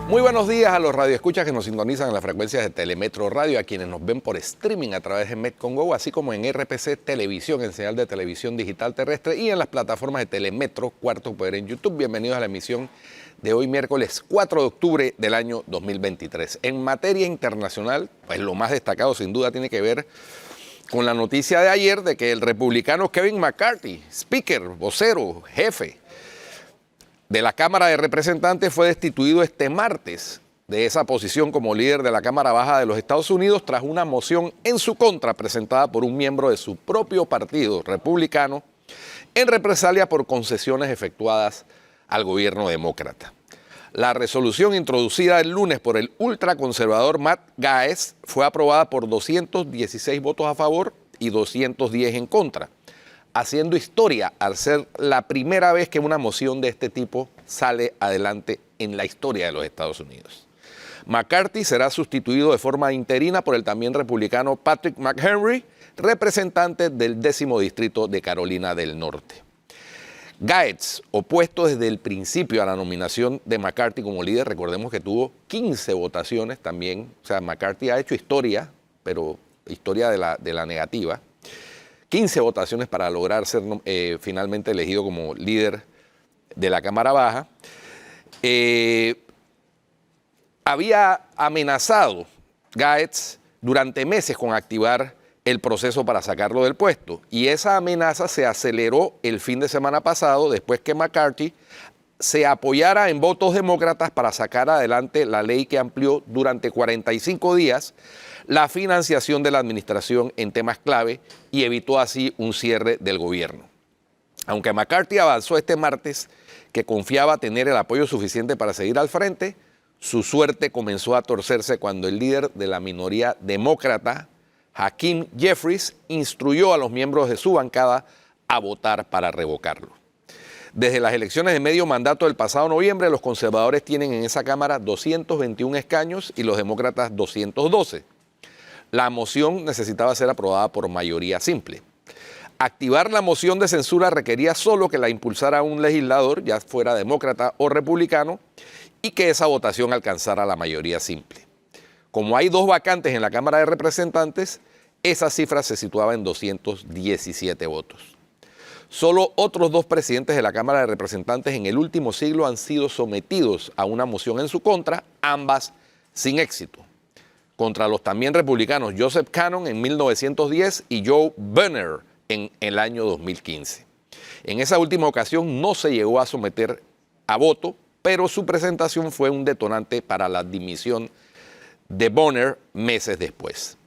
Muy buenos días a los radioescuchas que nos sintonizan en las frecuencias de Telemetro Radio, a quienes nos ven por streaming a través de Metcon Go, así como en RPC Televisión, en señal de televisión digital terrestre, y en las plataformas de Telemetro, Cuarto Poder en YouTube. Bienvenidos a la emisión de hoy, miércoles 4 de octubre del año 2023. En materia internacional, pues lo más destacado sin duda tiene que ver con la noticia de ayer de que el republicano Kevin McCarthy, speaker, vocero, jefe de la Cámara de Representantes, fue destituido este martes de esa posición como líder de la Cámara Baja de los Estados Unidos tras una moción en su contra presentada por un miembro de su propio partido republicano en represalia por concesiones efectuadas al gobierno demócrata. La resolución introducida el lunes por el ultraconservador Matt Gaetz fue aprobada por 216 votos a favor y 210 en contra, haciendo historia al ser la primera vez que una moción de este tipo sale adelante en la historia de los Estados Unidos. McCarthy será sustituido de forma interina por el también republicano Patrick McHenry, representante del 10º distrito de Carolina del Norte. Gaetz, opuesto desde el principio a la nominación de McCarthy como líder, recordemos que tuvo 15 votaciones también, o sea, McCarthy ha hecho historia, pero historia de la negativa, 15 votaciones para lograr ser finalmente elegido como líder de la Cámara Baja. Había amenazado Gaetz durante meses con activar el proceso para sacarlo del puesto, y esa amenaza se aceleró el fin de semana pasado después que McCarthy se apoyara en votos demócratas para sacar adelante la ley que amplió durante 45 días la financiación de la administración en temas clave y evitó así un cierre del gobierno. Aunque McCarthy avanzó este martes que confiaba tener el apoyo suficiente para seguir al frente, su suerte comenzó a torcerse cuando el líder de la minoría demócrata, Hakeem Jeffries, instruyó a los miembros de su bancada a votar para revocarlo. Desde las elecciones de medio mandato del pasado noviembre, los conservadores tienen en esa Cámara 221 escaños y los demócratas 212. La moción necesitaba ser aprobada por mayoría simple. Activar la moción de censura requería solo que la impulsara un legislador, ya fuera demócrata o republicano, y que esa votación alcanzara la mayoría simple. Como hay 2 vacantes en la Cámara de Representantes, esa cifra se situaba en 217 votos. Solo otros 2 presidentes de la Cámara de Representantes en el último siglo han sido sometidos a una moción en su contra, ambas sin éxito. Contra los también republicanos Joseph Cannon en 1910 y Joe Bernard en el año 2015. En esa última ocasión no se llegó a someter a voto, pero su presentación fue un detonante para la dimisión de Bonner meses después.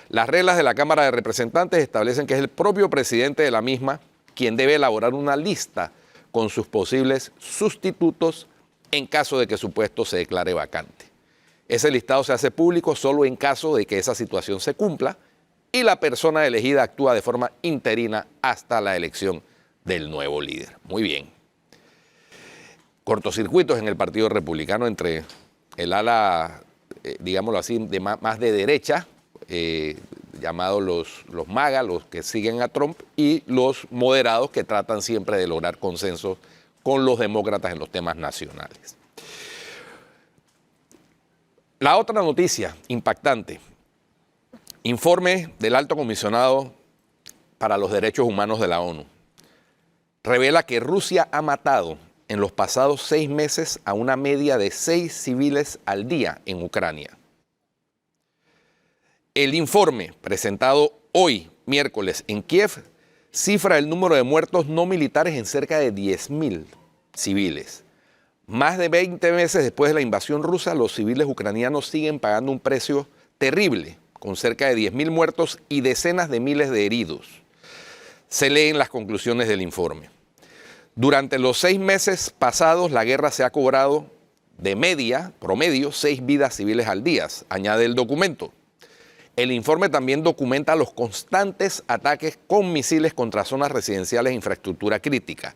Las reglas de la Cámara de Representantes establecen que es el propio presidente de la misma quien debe elaborar una lista con sus posibles sustitutos en caso de que su puesto se declare vacante. Ese listado se hace público solo en caso de que esa situación se cumpla y la persona elegida actúa de forma interina hasta la elección del nuevo líder. Muy bien. Cortocircuitos en el Partido Republicano entre el ala, digámoslo así, más de derecha, llamados los MAGA, los que siguen a Trump, y los moderados que tratan siempre de lograr consenso con los demócratas en los temas nacionales. La otra noticia impactante, informe del Alto Comisionado para los Derechos Humanos de la ONU, revela que Rusia ha matado en los pasados 6 meses a una media de 6 civiles al día en Ucrania. El informe presentado hoy, miércoles, en Kiev, cifra el número de muertos no militares en cerca de 10.000 civiles. Más de 20 meses después de la invasión rusa, los civiles ucranianos siguen pagando un precio terrible, con cerca de 10.000 muertos y decenas de miles de heridos. Se leen las conclusiones del informe. Durante los 6 meses pasados, la guerra se ha cobrado de media, promedio, 6 vidas civiles al día, añade el documento. El informe también documenta los constantes ataques con misiles contra zonas residenciales e infraestructura crítica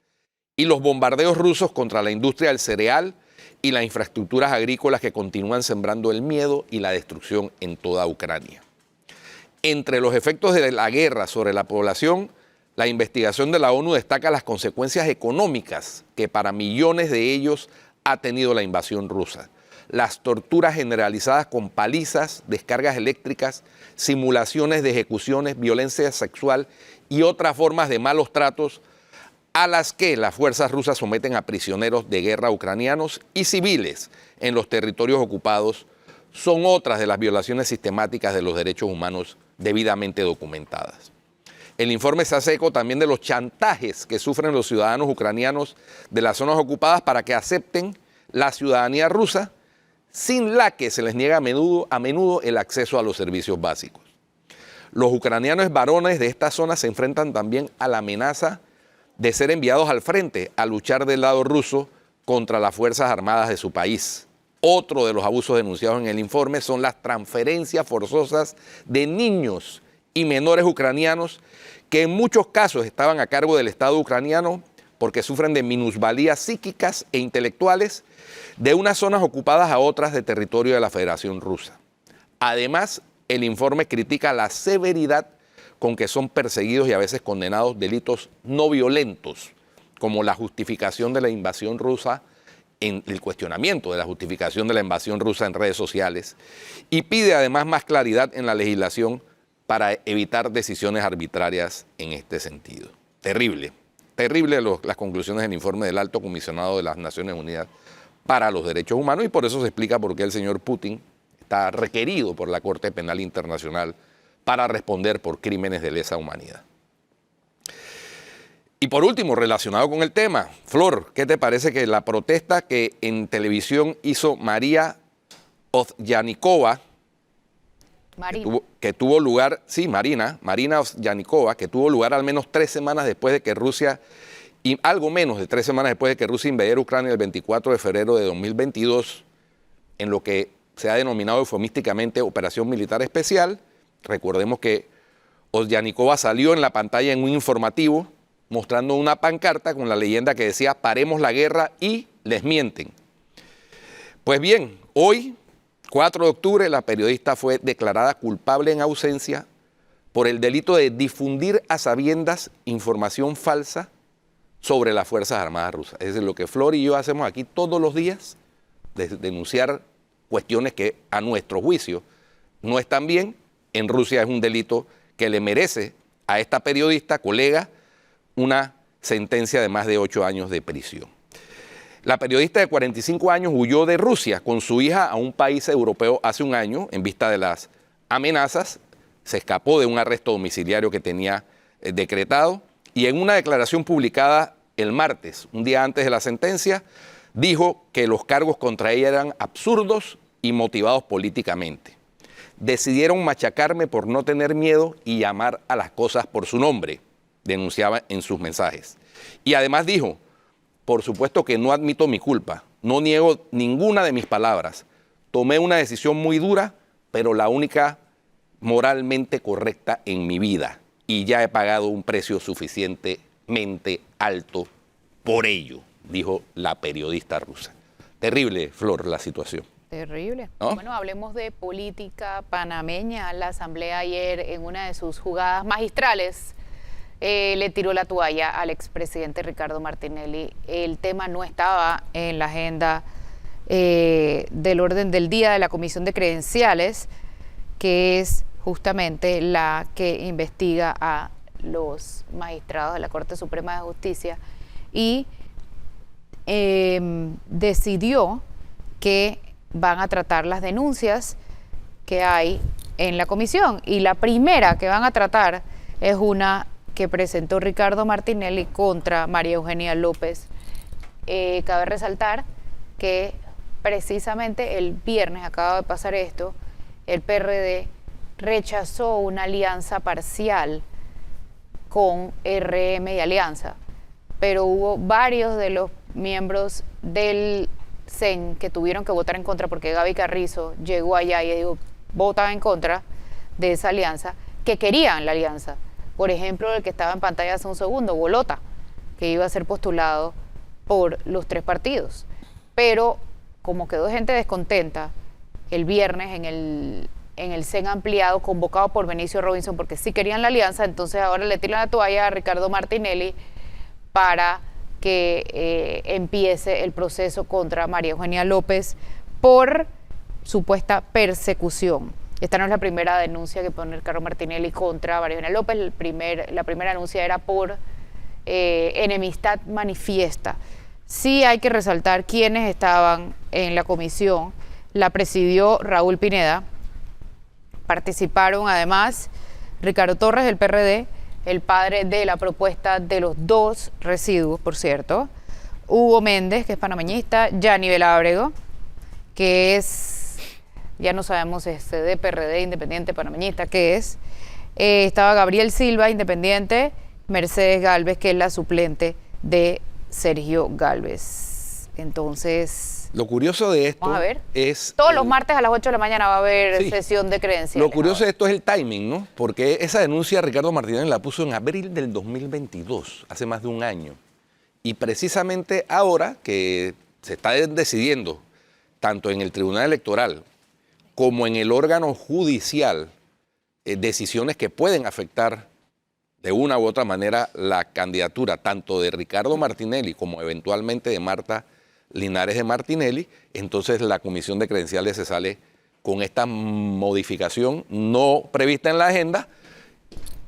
y los bombardeos rusos contra la industria del cereal y las infraestructuras agrícolas que continúan sembrando el miedo y la destrucción en toda Ucrania. Entre los efectos de la guerra sobre la población, la investigación de la ONU destaca las consecuencias económicas que para millones de ellos ha tenido la invasión rusa. las torturas generalizadas con palizas, descargas eléctricas, simulaciones de ejecuciones, violencia sexual y otras formas de malos tratos a las que las fuerzas rusas someten a prisioneros de guerra ucranianos y civiles en los territorios ocupados son otras de las violaciones sistemáticas de los derechos humanos debidamente documentadas. El informe se hace eco también de los chantajes que sufren los ciudadanos ucranianos de las zonas ocupadas para que acepten la ciudadanía rusa, sin la que se les niega a menudo el acceso a los servicios básicos. Los ucranianos varones de esta zona se enfrentan también a la amenaza de ser enviados al frente a luchar del lado ruso contra las Fuerzas Armadas de su país. Otro de los abusos denunciados en el informe son las transferencias forzosas de niños y menores ucranianos que en muchos casos estaban a cargo del Estado ucraniano porque sufren de minusvalías psíquicas e intelectuales de unas zonas ocupadas a otras de territorio de la Federación Rusa. Además, el informe critica la severidad con que son perseguidos y a veces condenados delitos no violentos, como la justificación de la invasión rusa, en el cuestionamiento de la justificación de la invasión rusa en redes sociales, y pide además más claridad en la legislación para evitar decisiones arbitrarias en este sentido. Terrible, terrible las conclusiones del informe del Alto Comisionado de las Naciones Unidas para los Derechos Humanos, y por eso se explica por qué el señor Putin está requerido por la Corte Penal Internacional para responder por crímenes de lesa humanidad. Y por último, relacionado con el tema, Flor, ¿qué te parece que la protesta que en televisión hizo María Ozyanikova, que tuvo lugar, sí, Marina Ozyanikova, que tuvo lugar al menos 3 semanas después de que Rusia, y algo menos de 3 semanas después de que Rusia invadiera Ucrania el 24 de febrero de 2022, en lo que se ha denominado eufemísticamente Operación Militar Especial? Recordemos que Ozyanikova salió en la pantalla en un informativo mostrando una pancarta con la leyenda que decía "Paremos la guerra" y "Les mienten". Pues bien, hoy, 4 de octubre, la periodista fue declarada culpable en ausencia por el delito de difundir a sabiendas información falsa sobre las Fuerzas Armadas rusas. Es decir, lo que Flor y yo hacemos aquí todos los días, de denunciar cuestiones que a nuestro juicio no están bien. En Rusia es un delito que le merece a esta periodista, colega, una sentencia de más de 8 años de prisión. La periodista de 45 años huyó de Rusia con su hija a un país europeo hace un año en vista de las amenazas. Se escapó de un arresto domiciliario que tenía decretado y en una declaración publicada el martes, un día antes de la sentencia, dijo que los cargos contra ella eran absurdos y motivados políticamente. Decidieron machacarme por no tener miedo y llamar a las cosas por su nombre, denunciaba en sus mensajes. Y además dijo: por supuesto que no admito mi culpa, no niego ninguna de mis palabras. Tomé una decisión muy dura, pero la única moralmente correcta en mi vida. Y ya he pagado un precio suficientemente alto por ello, dijo la periodista rusa. Terrible, Flor, la situación. Terrible. ¿No? Bueno, hablemos de política panameña. La Asamblea ayer, en una de sus jugadas magistrales, le tiró la toalla al expresidente Ricardo Martinelli. El tema no estaba en la agenda del orden del día de la Comisión de Credenciales, que es justamente la que investiga a los magistrados de la Corte Suprema de Justicia, y decidió que van a tratar las denuncias que hay en la comisión, y la primera que van a tratar es una que presentó Ricardo Martinelli contra María Eugenia López. Cabe resaltar que precisamente el viernes, acaba de pasar esto, el PRD rechazó una alianza parcial con RM y Alianza, pero hubo varios de los miembros del CEN que tuvieron que votar en contra, porque Gaby Carrizo llegó allá y dijo, vota en contra de esa alianza, que querían la alianza. Por ejemplo, el que estaba en pantalla hace un segundo, Bolota, que iba a ser postulado por los 3 partidos. Pero como quedó gente descontenta el viernes en el CEN ampliado, convocado por Benicio Robinson, porque sí querían la alianza, entonces ahora le tiran la toalla a Ricardo Martinelli para que empiece el proceso contra María Eugenia López por supuesta persecución. Esta no es la primera denuncia que pone Ricardo Martinelli contra Mariana López. La primera denuncia era por enemistad manifiesta. Sí hay que resaltar quiénes estaban en la comisión. La presidió Raúl Pineda. Participaron además Ricardo Torres del PRD, el padre de la propuesta de los 2 residuos, por cierto, Hugo Méndez, que es panameñista, Yanivel Ábrego, que es, ya no sabemos de PRD, independiente, panameñista, que es, estaba Gabriel Silva, independiente, Mercedes Gálvez, que es la suplente de Sergio Gálvez. Entonces, lo curioso de esto vamos a ver. Es... Todos los martes a las 8 de la mañana va a haber Sí. sesión de credenciales. Lo curioso de esto es el timing, ¿no? Porque esa denuncia Ricardo Martinelli la puso en abril del 2022, hace más de un año. Y precisamente ahora que se está decidiendo, tanto en el Tribunal Electoral como en el órgano judicial, decisiones que pueden afectar de una u otra manera la candidatura tanto de Ricardo Martinelli como eventualmente de Marta Linares de Martinelli, entonces la Comisión de Credenciales se sale con esta modificación no prevista en la agenda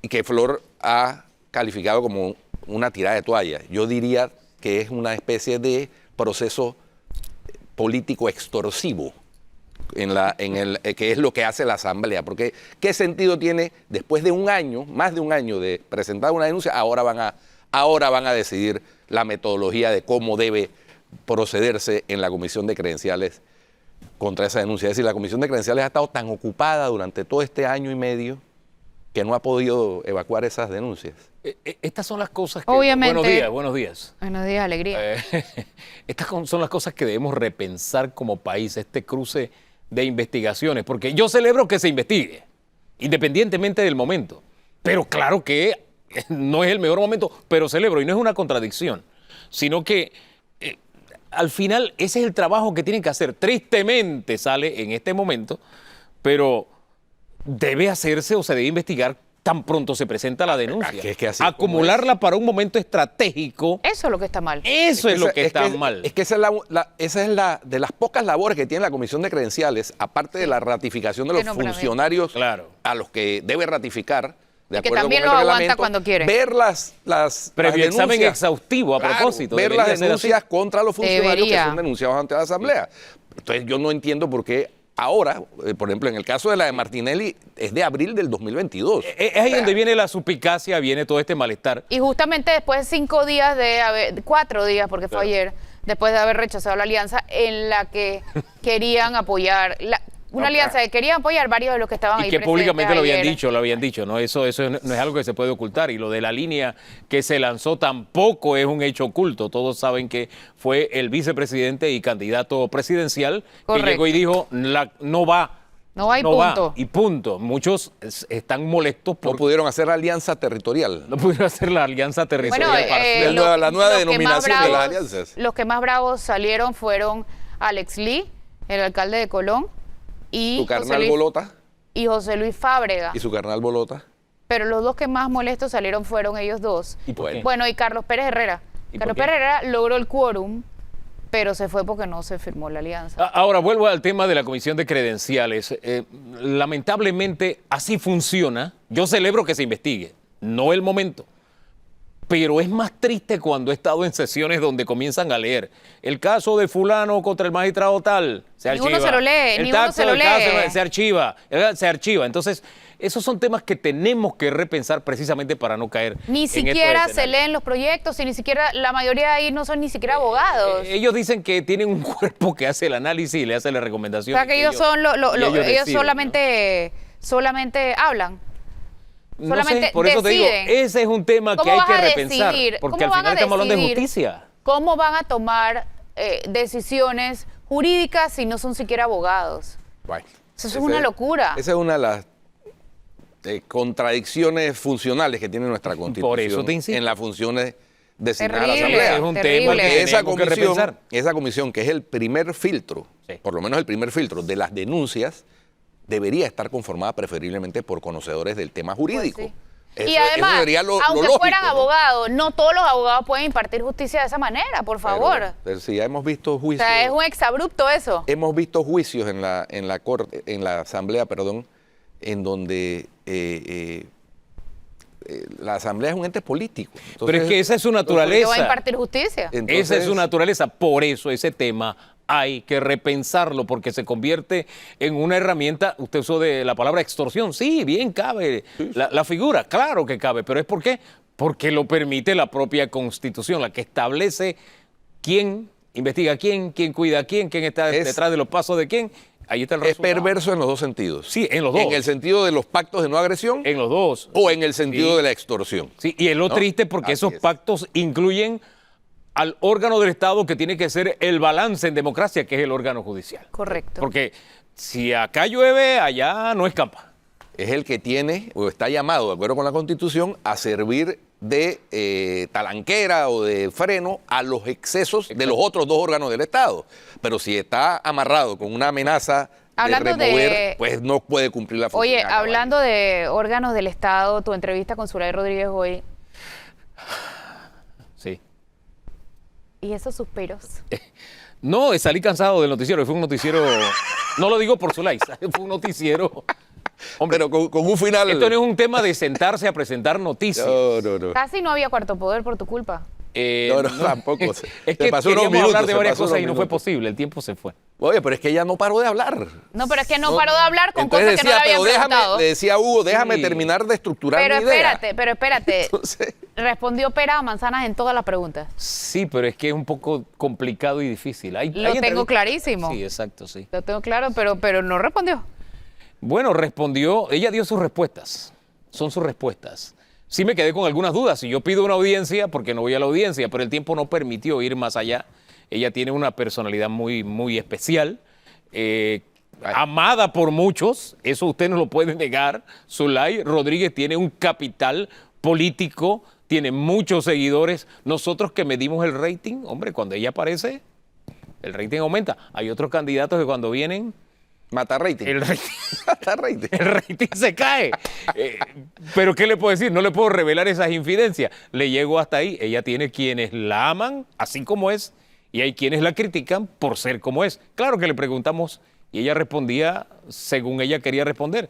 y que Flor ha calificado como una tirada de toalla. Yo diría que es una especie de proceso político extorsivo que es lo que hace la Asamblea. Porque ¿qué sentido tiene después de un año, más de un año de presentar una denuncia, ahora van a decidir la metodología de cómo debe procederse en la Comisión de Credenciales contra esa denuncia? Es decir, la Comisión de Credenciales ha estado tan ocupada durante todo este año y medio que no ha podido evacuar esas denuncias. Estas son las cosas que... Obviamente. Buenos días, buenos días. Buenos días, alegría. Son las cosas que debemos repensar como país, este cruce de investigaciones, porque yo celebro que se investigue, independientemente del momento, pero claro que no es el mejor momento, pero celebro, y no es una contradicción, sino que al final ese es el trabajo que tienen que hacer. Tristemente sale en este momento, pero debe hacerse o se debe investigar tan pronto se presenta la denuncia. Es que así acumularla para un momento estratégico. Eso es lo que está mal. Eso es lo que está mal. Es que esa es la de las pocas labores que tiene la Comisión de Credenciales, aparte de la ratificación de los funcionarios a los que debe ratificar, de que acuerdo también con el lo aguanta reglamento, cuando quiere. Ver las Previo examen denuncias, exhaustivo a propósito. ver las debería ser así. denuncias contra los funcionarios Debería. que son denunciados ante la Asamblea. Entonces yo no entiendo por qué ahora, por ejemplo, en el caso de la de Martinelli, es de abril del 2022. Es ahí donde viene la suspicacia, viene todo este malestar. Y justamente después de 5 días 4 días, porque fue ayer, después de haber rechazado la alianza en la que querían apoyar, una alianza que querían apoyar varios de los que estaban ahí Y que presentes públicamente lo ayer. habían dicho, ¿no? Eso no es algo que se puede ocultar. Y lo de la línea que se lanzó tampoco es un hecho oculto. Todos saben que fue el vicepresidente y candidato presidencial Correcto. que llegó y dijo, no va. No va y punto. Y punto. Muchos están molestos No por pudieron hacer alianza territorial. no pudieron hacer la alianza territorial. Bueno, la nueva los que denominación más de las bravos- alianzas. Los que más bravos salieron fueron Alex Lee, el alcalde de Colón, y Su carnal Bolota y José Luis Fábrega. y su carnal Bolota. Pero los dos que más molestos salieron fueron ellos dos. ¿Y por qué? Bueno, y Carlos Pérez Herrera. ¿Y Carlos por qué? Pérez Herrera logró el quórum, pero se fue porque no se firmó la alianza. Ahora vuelvo al tema de la Comisión de Credenciales. Lamentablemente así funciona. Yo celebro que se investigue, no el momento. Pero es más triste cuando he estado en sesiones donde comienzan a leer el caso de fulano contra el magistrado tal, se Ni uno archiva. se lo lee, El ni uno taxo se lo del caso lee. se archiva. Entonces, esos son temas que tenemos que repensar precisamente para no caer Ni en estos siquiera se escenarios. leen los proyectos y ni siquiera, la mayoría de ahí no son ni siquiera abogados. Ellos dicen que tienen un cuerpo que hace el análisis y le hace la recomendación. O sea que ellos son ellos deciden, solamente hablan. ¿no? solamente No sé, por eso te digo, deciden. ese es un tema que ¿Cómo hay vas que a repensar. decidir? Porque al ¿Cómo van final a estamos hablando de decidir? justicia. ¿Cómo van a tomar decisiones jurídicas si no son siquiera abogados? Bueno, Eso es una locura. Esa es una de las contradicciones funcionales que tiene nuestra Constitución. Por eso te insisto. En las funciones designadas a la Terrible, Asamblea. Es un terrible. tema que Porque tenemos que repensar. esa comisión, que es el primer filtro, Sí. por lo menos el primer filtro de las denuncias, debería estar conformada preferiblemente por conocedores del tema jurídico. Pues sí. Y Eso además, sería lo aunque lógico, fueran ¿no? abogados, no todos los abogados pueden impartir justicia de esa manera, por favor. Pero si ya hemos visto O juicios. sea, es un exabrupto eso. Hemos visto juicios en la corte, en la asamblea, perdón, en donde la asamblea es un ente político. Pero es Entonces, que esa es su ¿Por qué va a naturaleza. impartir justicia? entonces, Esa es su naturaleza. Por eso ese tema hay que repensarlo porque se convierte en una herramienta. Usted usó de la palabra extorsión. Sí, bien cabe la figura. Claro que cabe. ¿Pero es por qué? Porque lo permite la propia Constitución, la que establece quién investiga a quién cuida a quién está detrás de los pasos de quién. Ahí está el es resultado. perverso en los dos sentidos. Sí, en los dos. En el sentido de los pactos de no agresión En los dos. o en el sentido Sí. de la extorsión. Sí, y es lo ¿No? triste porque Así esos es. pactos incluyen al órgano del Estado que tiene que ser el balance en democracia, que es el órgano judicial. Correcto. Porque si acá llueve, allá no escapa. Es el que tiene o está llamado, de acuerdo con la Constitución, a servir de talanquera o de freno a los excesos de los otros dos órganos del Estado. Pero si está amarrado con una amenaza Hablando de remover, de- pues no puede cumplir la función. Oye, de acabar. hablando de órganos del Estado, tu entrevista con Zulay Rodríguez hoy, Sí. y esos suspiros. No, salí cansado del noticiero. Fue un noticiero. No lo digo por su like, fue un noticiero. Hombre, Pero con un final. esto no es un tema de sentarse a presentar noticias. No. Casi no había cuarto poder por tu culpa. No, tampoco. Es Se que pasó unos queríamos minutos, hablar de se varias pasó cosas unos y no fue minutos. posible. El tiempo se fue. Oye, pero es que ella no paró de hablar. No, pero es que no paró de hablar con Entonces cosas que no le habían pero déjame, preguntado. le decía a Hugo, déjame Sí. terminar de estructurar Pero mi idea. espérate. Entonces, Respondió pera a manzanas en todas las preguntas. Sí, pero es que es un poco complicado y difícil. Lo tengo entrevistas- clarísimo. Sí, exacto, sí. Lo tengo claro, pero no respondió. Bueno, respondió, ella dio sus respuestas. Son sus respuestas. Sí me quedé con algunas dudas. Si yo pido una audiencia, porque no voy a la audiencia, pero el tiempo no permitió ir más allá. Ella tiene una personalidad muy, muy especial, amada por muchos, eso usted no lo puede negar. Zulay Rodríguez tiene un capital político, tiene muchos seguidores. Nosotros que medimos el rating, hombre, cuando ella aparece, el rating aumenta. Hay otros candidatos que cuando vienen, mata rating. el rating... Mata rating. El rating se cae. Pero ¿qué le puedo decir? No le puedo revelar esas infidencias. Le llego hasta ahí. Ella tiene quienes la aman así como es y hay quienes la critican por ser como es. Claro que le preguntamos y ella respondía según ella quería responder.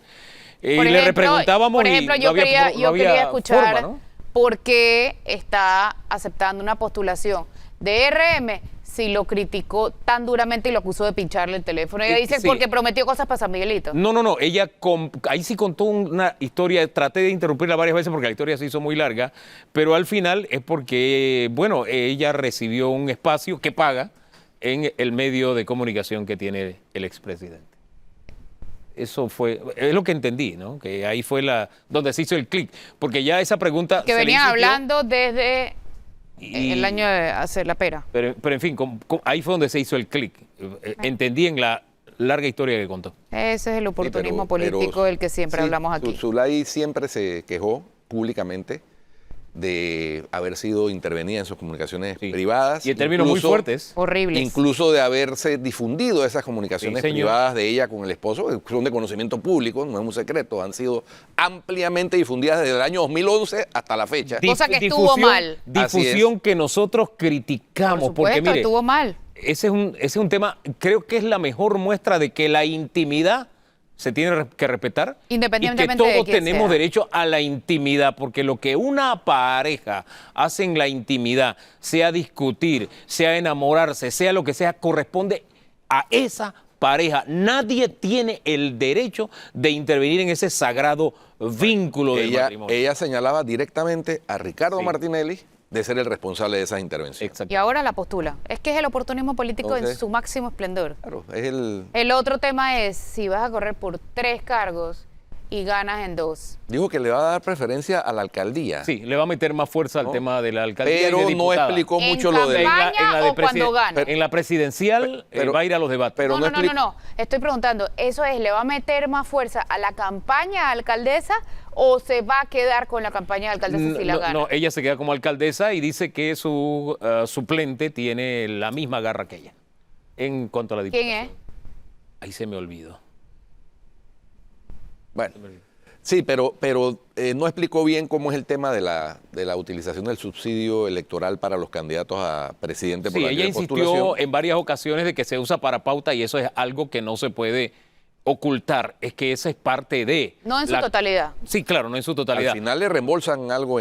Y le repreguntábamos por ejemplo, y yo no había, quería, yo quería escuchar forma, ¿no? por qué está aceptando una postulación de RM si lo criticó tan duramente y lo acusó de pincharle el teléfono. Ella dice Sí. porque prometió cosas para San Miguelito. No. Ella ahí sí contó una historia. Traté de interrumpirla varias veces porque la historia se hizo muy larga. Pero al final es porque, bueno, ella recibió un espacio que paga en el medio de comunicación que tiene el expresidente. Eso fue, es lo que entendí, ¿no? Que ahí fue donde se hizo el clic. Porque ya esa pregunta. Que se le venían insistió hablando desde y- el año de hacer la pera. Pero en fin, ahí fue donde se hizo el clic. Entendí en la larga historia que contó. Ese es el oportunismo Sí, pero- político del que siempre sí, hablamos aquí. Zulay siempre se quejó públicamente de haber sido intervenida en sus comunicaciones Sí. privadas. Y en términos muy incluso- fuertes. Horribles. Incluso de haberse difundido esas comunicaciones Sí, señor. privadas de ella con el esposo, que son de conocimiento público, no es un secreto, han sido ampliamente difundidas desde el año 2011 hasta la fecha. Cosa que estuvo mal. Difusión que nosotros criticamos. Por supuesto, porque mire, estuvo mal. ese es un tema, creo que es la mejor muestra de que la intimidad se tiene que respetar. Independientemente y que de todos quién tenemos sea. derecho a la intimidad, porque lo que una pareja hace en la intimidad, sea discutir, sea enamorarse, sea lo que sea, corresponde a esa pareja. Nadie tiene el derecho de intervenir en ese sagrado vínculo del matrimonio. Ella señalaba directamente a Ricardo Sí. Martinelli de ser el responsable de esas intervenciones. Exacto. Y ahora la postula. Es que es el oportunismo político en Entonces- su máximo esplendor. Claro, es el... El otro tema es si vas a correr por 3 cargos y ganas en 2. Dijo que le va a dar preferencia a la alcaldía. Sí, le va a meter más fuerza al ¿No? tema de la alcaldía. y de Pero no diputada. explicó ¿En mucho lo de... campaña o cuando gana? En la presidencial Pero- va a ir a los debates. pero No. Estoy preguntando, ¿eso es, le va a meter más fuerza a la campaña alcaldesa o se va a quedar con la campaña de alcaldesa si la gana? No, ella se queda como alcaldesa y dice que su suplente tiene la misma garra que ella. En cuanto a la diputación. ¿Quién es? Ahí se me olvidó. Bueno, Sí, pero no explicó bien cómo es el tema de la utilización del subsidio electoral para los candidatos a presidente por Sí, la ella libre insistió postulación. en varias ocasiones de que se usa para pauta y eso es algo que no se puede ocultar. Es que esa es parte de... No en su totalidad. Sí, claro, no en su totalidad. Al final le reembolsan algo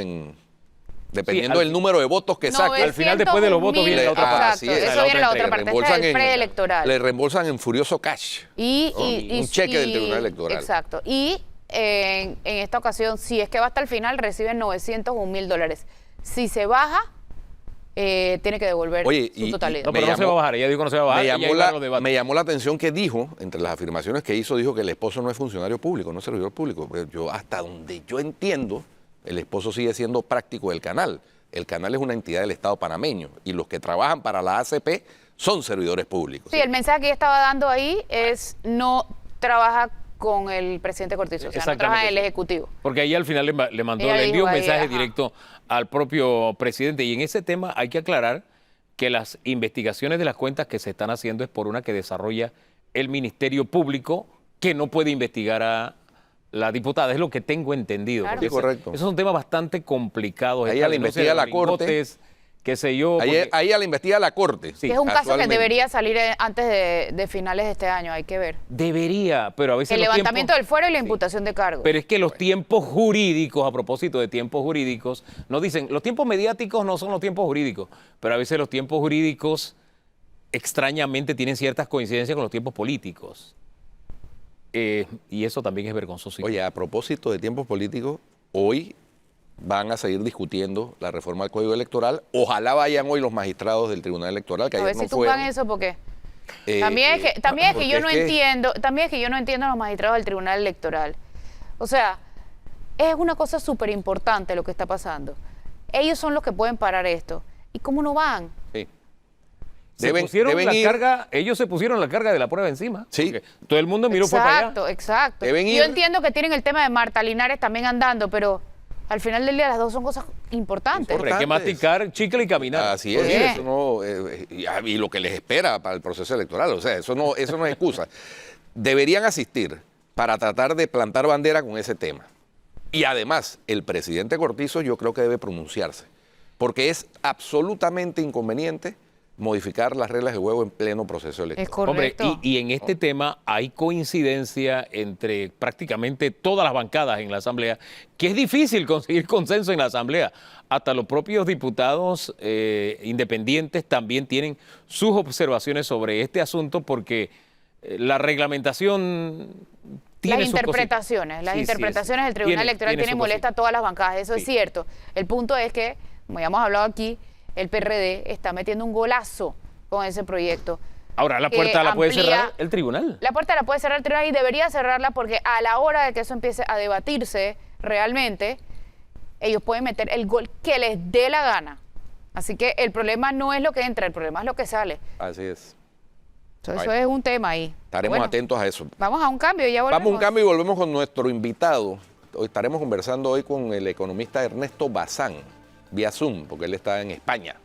dependiendo al del fin- número de votos que saque. Al final, después de los votos, viene la otra parte. Exacto, Así es. eso viene la otra entrega. parte, esa es el preelectoral. Le reembolsan en furioso cash. Un cheque del Tribunal Electoral. Exacto. Y en esta ocasión, si es que va hasta el final, reciben 901,000 dólares. Si se baja, tiene que devolver Oye, su totalidad. No, pero no se va a bajar. Ella dijo que no se va a bajar. Me llamó la atención que dijo, entre las afirmaciones que hizo, dijo que el esposo no es funcionario público, no es servidor público. Pero yo, hasta donde yo entiendo, el esposo sigue siendo práctico del canal. El canal es una entidad del Estado panameño y los que trabajan para la ACP son servidores públicos. Sí, el mensaje que ella estaba dando ahí es no trabaja con el presidente Cortizo, o sea, no trabaja en el Ejecutivo. Porque ahí al final le mandó, Ella le envió un dijo ahí, mensaje ajá. directo al propio presidente. Y en ese tema hay que aclarar que las investigaciones de las cuentas que se están haciendo es por una que desarrolla el Ministerio Público, que no puede investigar a la diputada. Es lo que tengo entendido. Claro. Porque Sí, correcto. Esos son temas bastante complicados. Ahí Esta la denuncia investiga de la los Corte. lingotes, qué sé yo. Ahí, porque- ahí la investiga la Corte. Sí. Que es un caso que casualmente. debería salir antes de finales de este año, hay que ver. Debería, pero a veces El los levantamiento tiempos- del fuero y la imputación de cargos. Pero es que los tiempos jurídicos, a propósito de tiempos jurídicos, nos dicen, los tiempos mediáticos no son los tiempos jurídicos, pero a veces los tiempos jurídicos extrañamente tienen ciertas coincidencias con los tiempos políticos. Y eso también es vergonzoso. Oye, a propósito de tiempos políticos, hoy van a seguir discutiendo la reforma al Código Electoral. Ojalá vayan hoy los magistrados del Tribunal Electoral, que a ayer ver si no fueron. tumban eso porque Eh, también es que porque yo no entiendo, también es que yo no entiendo a los magistrados del Tribunal Electoral. O sea, es una cosa súper importante lo que está pasando. Ellos son los que pueden parar esto. ¿Y cómo no van? Sí. Ellos se pusieron la carga de la prueba encima. Sí. Porque todo el mundo miró fue para allá. Exacto, exacto. Deben Yo ir- entiendo que tienen el tema de Marta Linares también andando, pero al final del día las dos son cosas importantes. Hombre, hay que masticar chicle y caminar. Así es, Oye. eso no, y lo que les espera para el proceso electoral, o sea, eso no es excusa. Deberían asistir para tratar de plantar bandera con ese tema. Y además, el presidente Cortizo yo creo que debe pronunciarse, porque es absolutamente inconveniente modificar las reglas de juego en pleno proceso Es electoral. Hombre, correcto. y en este tema hay coincidencia entre prácticamente todas las bancadas en la Asamblea, que es difícil conseguir consenso en la Asamblea. Hasta los propios diputados independientes también tienen sus observaciones sobre este asunto porque la reglamentación tiene Las sus cositas. interpretaciones, las Sí, sí, interpretaciones del Tribunal Electoral tiene tienen sus molesta a cositas. todas las bancadas, eso es Sí. cierto. El punto es que, como ya hemos hablado aquí, el PRD está metiendo un golazo con ese proyecto. Ahora, la que puerta la puede amplía- cerrar el tribunal. La puerta la puede cerrar el tribunal y debería cerrarla porque a la hora de que eso empiece a debatirse realmente, ellos pueden meter el gol que les dé la gana. Así que el problema no es lo que entra, el problema es lo que sale. Así es. Entonces, eso Ay. es un tema ahí. Estaremos Bueno, atentos a eso. Vamos a un cambio y ya volvemos. Vamos a un cambio y volvemos con nuestro invitado. Hoy estaremos conversando hoy con el economista Ernesto Bazán, vía Zoom, porque él está en España.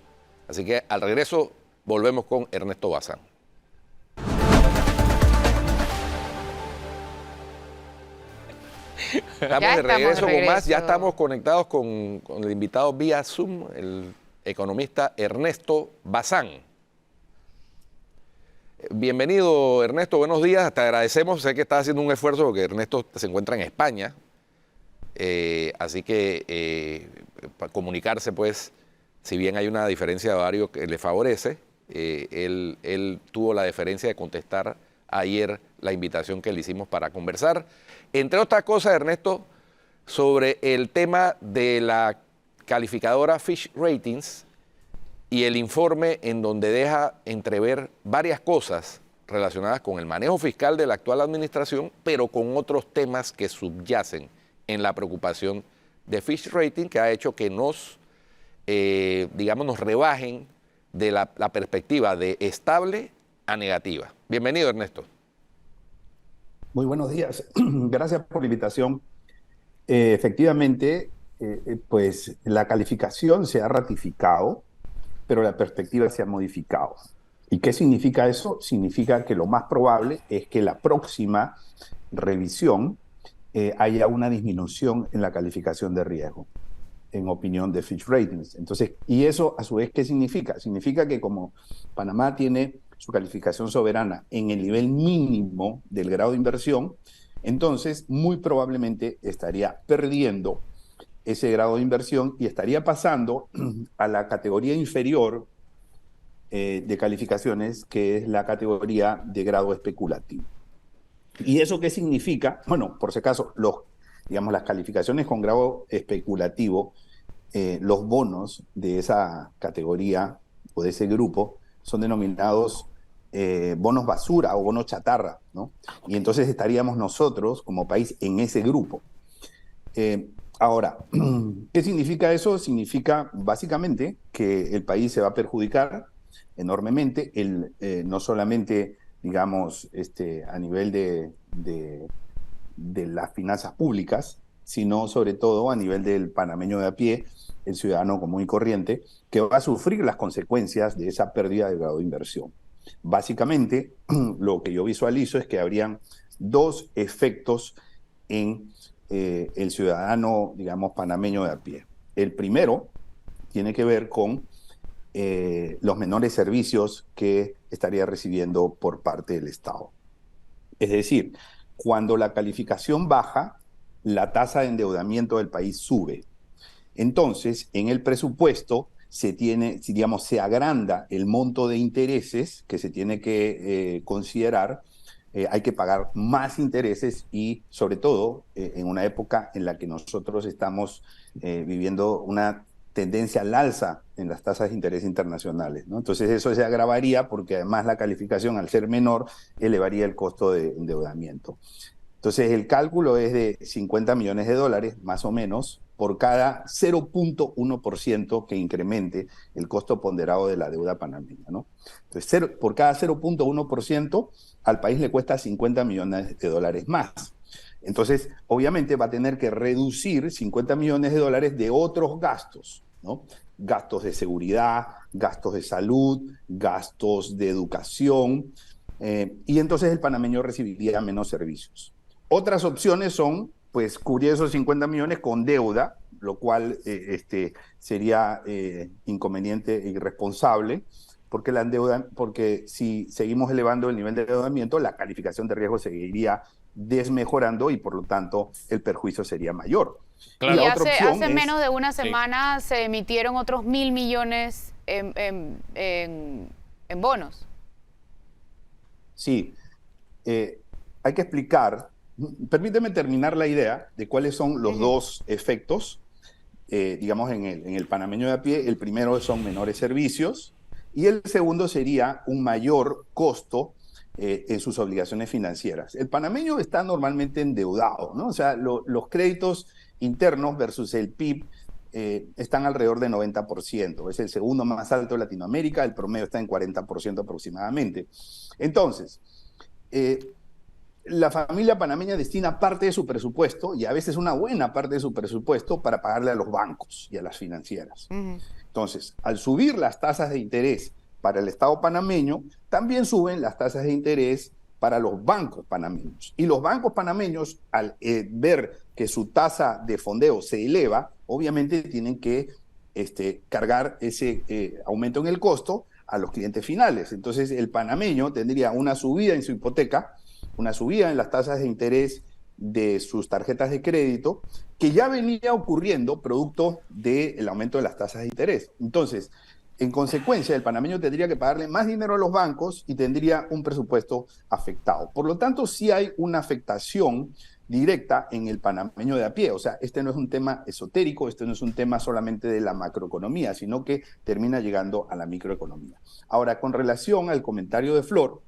Así que al regreso volvemos con Ernesto Bazán. Estamos de regreso con más. Ya estamos conectados con el invitado vía Zoom, el economista Ernesto Bazán. Bienvenido, Ernesto. Buenos días. Te agradecemos. Sé que estás haciendo un esfuerzo porque Ernesto se encuentra en España. Así que para comunicarse, pues, si bien hay una diferencia de horario que le favorece, él tuvo la deferencia de contestar ayer la invitación que le hicimos para conversar. Entre otras cosas, Ernesto, sobre el tema de la calificadora Fitch Ratings y el informe en donde deja entrever varias cosas relacionadas con el manejo fiscal de la actual administración, pero con otros temas que subyacen en la preocupación de Fitch Rating, que ha hecho que nos rebajen de la perspectiva de estable a negativa. Bienvenido, Ernesto. Muy buenos días. Gracias por la invitación. Efectivamente, pues la calificación se ha ratificado, pero la perspectiva se ha modificado. ¿Y qué significa eso? Significa que lo más probable es que la próxima revisión haya una disminución en la calificación de riesgo, en opinión de Fitch Ratings. Entonces, ¿y eso a su vez qué significa? Significa que como Panamá tiene su calificación soberana en el nivel mínimo del grado de inversión, entonces muy probablemente estaría perdiendo ese grado de inversión y estaría pasando a la categoría inferior de calificaciones, que es la categoría de grado especulativo. ¿Y eso qué significa? Bueno, por si acaso, digamos, las calificaciones con grado especulativo, los bonos de esa categoría o de ese grupo son denominados bonos basura o bonos chatarra, ¿no? Y entonces estaríamos nosotros como país en ese grupo. Ahora, ¿qué significa eso? Significa básicamente que el país se va a perjudicar enormemente, no solamente, digamos, a nivel de las finanzas públicas, sino sobre todo a nivel del panameño de a pie, el ciudadano común y corriente, que va a sufrir las consecuencias de esa pérdida de grado de inversión. Básicamente, lo que yo visualizo es que habrían dos efectos en el ciudadano, digamos, panameño de a pie. El primero tiene que ver con los menores servicios que estaría recibiendo por parte del Estado. Es decir, cuando la calificación baja, la tasa de endeudamiento del país sube. Entonces, en el presupuesto se agranda el monto de intereses que se tiene que considerar. Hay que pagar más intereses y, sobre todo, en una época en la que nosotros estamos viviendo una tendencia al alza en las tasas de interés internacionales, ¿no? Entonces eso se agravaría porque además la calificación, al ser menor, elevaría el costo de endeudamiento. Entonces el cálculo es de 50 millones de dólares, más o menos, por cada 0.1% que incremente el costo ponderado de la deuda panameña, ¿no? Entonces, por cada 0.1% al país le cuesta 50 millones de dólares más. Entonces, obviamente va a tener que reducir 50 millones de dólares de otros gastos, ¿no? Gastos de seguridad, gastos de salud, gastos de educación, y entonces el panameño recibiría menos servicios. Otras opciones son, pues, cubrir esos 50 millones con deuda, lo cual sería inconveniente e irresponsable, porque si seguimos elevando el nivel de endeudamiento, la calificación de riesgo seguiría desmejorando y por lo tanto el perjuicio sería mayor. Claro. Y la otra opción hace es, menos de una semana se emitieron otros 1.000 millones en bonos. Sí, hay que explicar, permíteme terminar la idea de cuáles son los dos efectos, digamos, en el panameño de a pie. El primero son menores servicios y el segundo sería un mayor costo en sus obligaciones financieras. El panameño está normalmente endeudado, ¿no? O sea, los créditos internos versus el PIB están alrededor de 90%. Es el segundo más alto de Latinoamérica, el promedio está en 40% aproximadamente. Entonces, la familia panameña destina parte de su presupuesto, y a veces una buena parte de su presupuesto, para pagarle a los bancos y a las financieras. Entonces, al subir las tasas de interés para el Estado panameño, también suben las tasas de interés para los bancos panameños. Y los bancos panameños, al ver que su tasa de fondeo se eleva, obviamente tienen que cargar ese aumento en el costo a los clientes finales. Entonces, el panameño tendría una subida en su hipoteca, una subida en las tasas de interés de sus tarjetas de crédito, que ya venía ocurriendo producto del aumento de las tasas de interés. Entonces, en consecuencia, el panameño tendría que pagarle más dinero a los bancos y tendría un presupuesto afectado. Por lo tanto, sí hay una afectación directa en el panameño de a pie. O sea, este no es un tema esotérico, este no es un tema solamente de la macroeconomía, sino que termina llegando a la microeconomía. Ahora, con relación al comentario de Flor,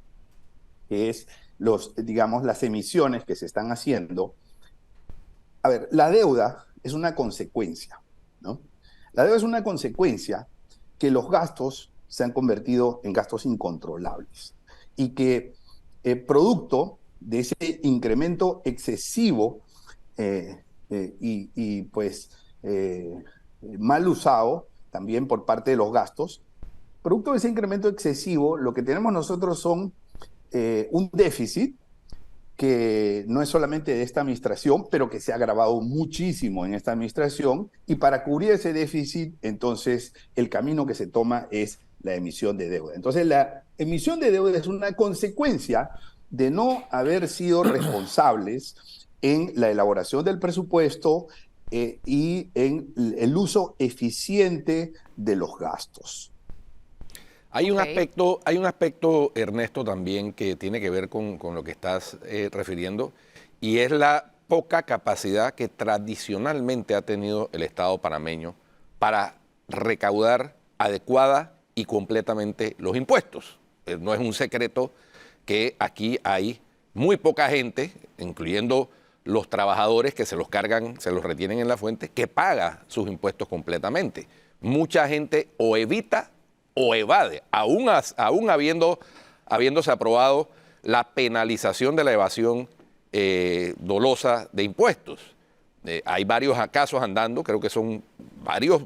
que es las emisiones que se están haciendo. A ver, la deuda es una consecuencia, ¿no? La deuda es una consecuencia que los gastos se han convertido en gastos incontrolables y que producto de ese incremento excesivo mal usado también por parte de los gastos, producto de ese incremento excesivo, lo que tenemos nosotros son un déficit que no es solamente de esta administración, pero que se ha agravado muchísimo en esta administración, y para cubrir ese déficit, entonces el camino que se toma es la emisión de deuda. Entonces la emisión de deuda es una consecuencia de no haber sido responsables en la elaboración del presupuesto y en el uso eficiente de los gastos. Hay un aspecto, Ernesto, también que tiene que ver con lo que estás refiriendo, y es la poca capacidad que tradicionalmente ha tenido el Estado panameño para recaudar adecuada y completamente los impuestos. No es un secreto que aquí hay muy poca gente, incluyendo los trabajadores que se los cargan, se los retienen en la fuente, que paga sus impuestos completamente. Mucha gente o evita o evade, aún habiéndose aprobado la penalización de la evasión dolosa de impuestos. Hay varios casos andando, creo que son varios,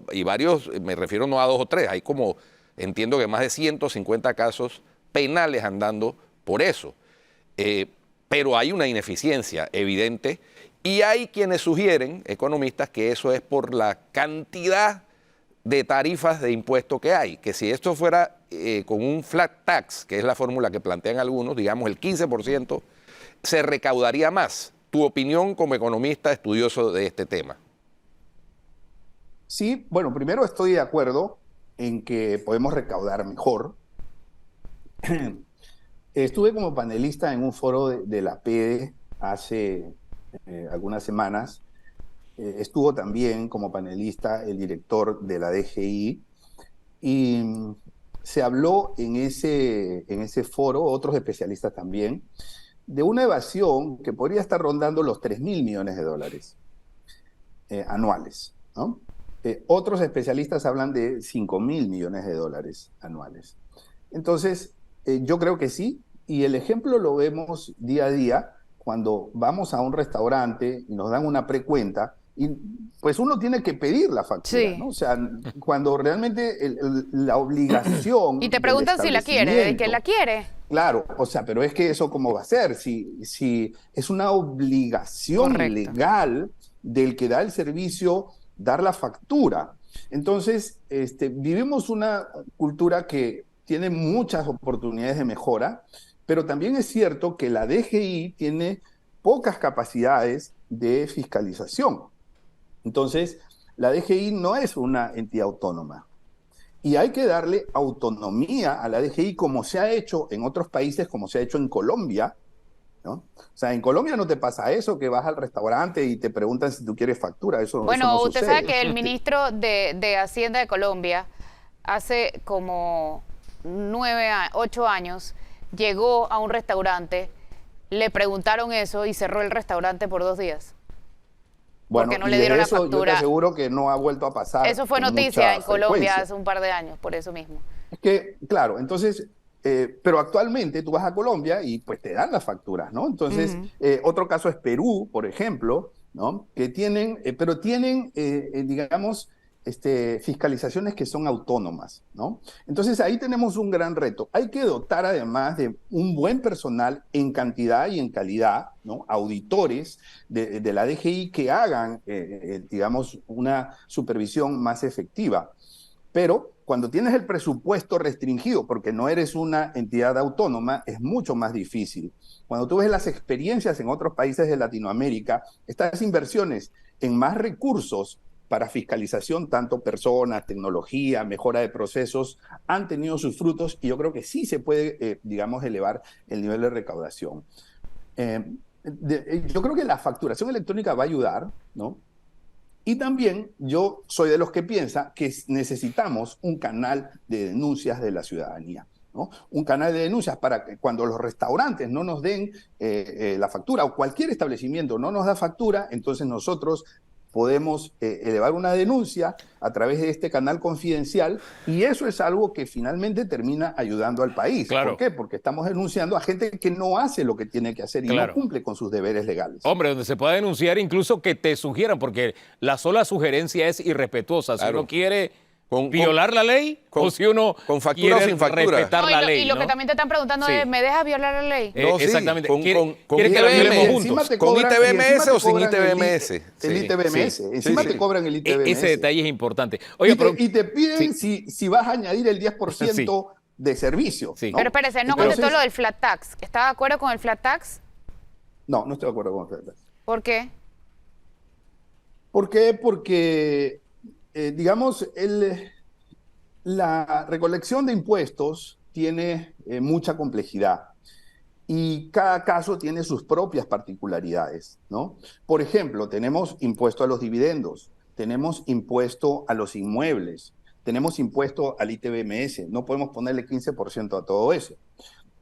me refiero no a 2 o 3, hay como, entiendo que más de 150 casos penales andando por eso. Pero hay una ineficiencia evidente, y hay quienes sugieren, economistas, que eso es por la cantidad de tarifas de impuesto que hay, que si esto fuera con un flat tax, que es la fórmula que plantean algunos, digamos el 15%, se recaudaría más. Tu opinión como economista estudioso de este tema. Sí, bueno, primero estoy de acuerdo en que podemos recaudar mejor. Estuve como panelista en un foro de la PEDE hace algunas semanas. Estuvo también como panelista el director de la DGI, y se habló en ese foro, otros especialistas también, de una evasión que podría estar rondando los 3.000 millones de dólares anuales, ¿no? Otros especialistas hablan de 5.000 millones de dólares anuales. Entonces, yo creo que sí, y el ejemplo lo vemos día a día cuando vamos a un restaurante y nos dan una precuenta, y pues uno tiene que pedir la factura, Sí. ¿no? O sea, cuando realmente la obligación Y te preguntan si la quiere, ¿de que la quiere? Claro, o sea, pero es que eso cómo va a ser, si es una obligación Correcto. legal del que da el servicio dar la factura. Entonces, vivimos una cultura que tiene muchas oportunidades de mejora, pero también es cierto que la DGI tiene pocas capacidades de fiscalización. Entonces, la DGI no es una entidad autónoma. Y hay que darle autonomía a la DGI, como se ha hecho en otros países, como se ha hecho en Colombia, ¿no? O sea, en Colombia no te pasa eso, que vas al restaurante y te preguntan si tú quieres factura. Eso Bueno, no usted sucede. sabe que el ministro de Hacienda de Colombia hace como 8 años llegó a un restaurante, le preguntaron eso y cerró el restaurante por 2 días. Bueno, porque no y le de dieron la eso yo factura. te aseguro que no ha vuelto a pasar. Eso fue con noticia mucha en Colombia frecuencia. hace un par de años, por eso mismo. Es que, claro, entonces, pero actualmente tú vas a Colombia y pues te dan las facturas, ¿no? Entonces, otro caso es Perú, por ejemplo, ¿no? Que tienen, pero tienen, digamos, fiscalizaciones que son autónomas, ¿no? Entonces ahí tenemos un gran reto. Hay que dotar además de un buen personal en cantidad y en calidad, ¿no? Auditores de la DGI que hagan, digamos, una supervisión más efectiva. Pero cuando tienes el presupuesto restringido, porque no eres una entidad autónoma, es mucho más difícil. Cuando tú ves las experiencias en otros países de Latinoamérica, estas inversiones en más recursos para fiscalización, tanto personas, tecnología, mejora de procesos, han tenido sus frutos, y yo creo que sí se puede, digamos, elevar el nivel de recaudación. Yo creo que la facturación electrónica va a ayudar, ¿no? Y también yo soy de los que piensa que necesitamos un canal de denuncias de la ciudadanía, ¿no? Un canal de denuncias para que cuando los restaurantes no nos den la factura, o cualquier establecimiento no nos da factura, entonces nosotros podemos elevar una denuncia a través de este canal confidencial, y eso es algo que finalmente termina ayudando al país. Claro. ¿Por qué? Porque estamos denunciando a gente que no hace lo que tiene que hacer y Claro. no cumple con sus deberes legales. Hombre, donde se pueda denunciar incluso que te sugieran, porque la sola sugerencia es irrespetuosa. Si Claro. uno quiere ¿Violar la ley? con- ¿O si uno con factura o quiere sin factura? respetar No, la ley? y lo ¿no? que también te están preguntando Sí. es, ¿me dejas violar la ley? No, sí, Exactamente. con ¿Quiere que la ITBMS, violemos encima juntos? te ¿Con cobran- y ITBMS encima o te sin cobran ITBMS? El Sí. ITBMS. Sí. Encima Sí, te sí. cobran el ITBMS. Ese detalle es importante. Oye, Y te piden si vas a añadir el 10% de servicio. Sí. ¿no? Pero espérese, no Entonces, contestó lo del flat tax. ¿Está de acuerdo con el flat tax? No, no estoy de acuerdo con usted. ¿Por qué? ¿Por qué? Porque, digamos, la recolección de impuestos tiene mucha complejidad y cada caso tiene sus propias particularidades, ¿no? Por ejemplo, tenemos impuesto a los dividendos, tenemos impuesto a los inmuebles, tenemos impuesto al ITBMS, no podemos ponerle 15% a todo eso.